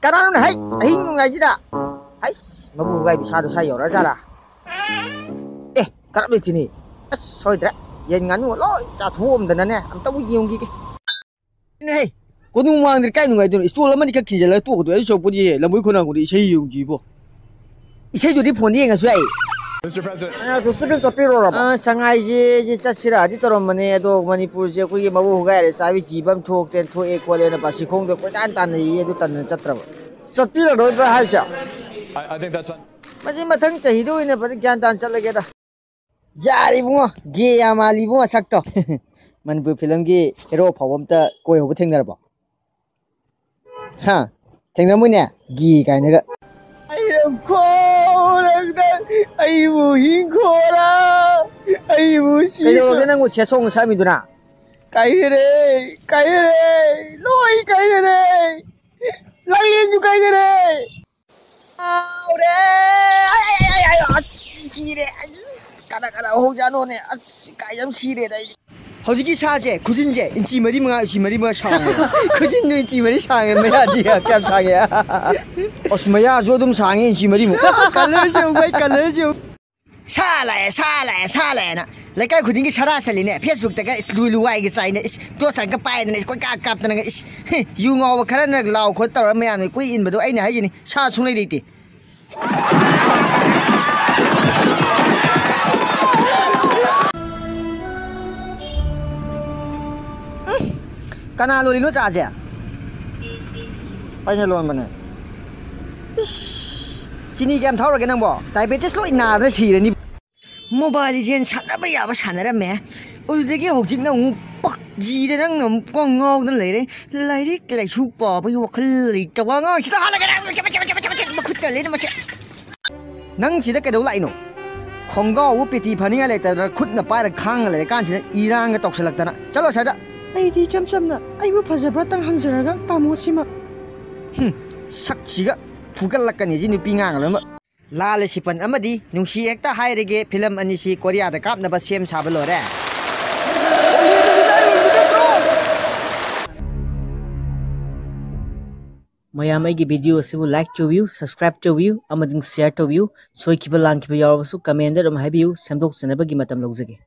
Kanano hay ahin ngai jida. Hai mabu gai bisa do sai yora jara. Karap tini. Soidra. Yen nganu loi cha thuom dana ne am tabu yong gi ke. Nei. Kodung mang dir kai ngai do stool amani ka kijala tu ko do so podi lamui khona ko di sei yong gi bo. Isei do di phone yenga su ai. Mr. President. President Sapiro Rama. Sangai ji chachira di torom mane do Manipur je ko gi mabu gai re sabi jibam thok ten tho e ko le na basi khong do ko tan tan ye do tan chatra. Sapiro do ba ha cha. I think that's Maji mathang chahi do ine pati gyan tan chalage da. Jari bungo ge ya mali bungo sakto. Manipur film gi hero phawam ta koi hob thengnar ba. Ha. Thengnar mu ne gi kai na ga. Ai ram ko rang da ai bu hin ko ra. Ai bu shi. Kai do nang mu che song sa mi du na. Kai re. Loi kai re. Lang lien ju kai re. Au re. Ai shi re. Kada hoja ne kai jam shi re dai. Hojiki saje kujinje inchi mari ma sang. Kujin no inchi mari sang me ya di kam sang ya. Osmaya jo dum sang inchi mari mu. Color jo. Sa la na. Lai kai khudin gi sara sali ne Facebook ta ga lu wai gi sai ne to sang ka pai ne ko ka kap ta ne yu ngo ba khara na law kho tar ma ya ne kui in ba do ai ne hai ni sa chung lai ti. Kana lo lino cha je pai lon bane chini game thau ra ke nang bo diabetes lo ina da si re ni mobile legend sana ba ya ba sana ra me u de ge hok jik na u pak ji de nang ngom ko ngau dan le re lai ri lai chu pa ba yo khal li ta wa ngau kita hala ga ma khut ta le ma che nang chi da ke do lai no khongga u piti phani ga le ta khut na pa ra khang le kan chi irang ga tok salak ta na chalo sa da ai di cham na ai bu phajabra tang hangjara ga tamo sima sakchiga fugal lakani ji nupi ngang lama lale sipan amadi nungsi ekta hairege film ani si korea da kap na ba sem sabalo re mayam ai gi video sibu like to view subscribe to view amading share to view soi kiba lang kiba yaw su comment da dum habiu samdok chana ba gi matam logzage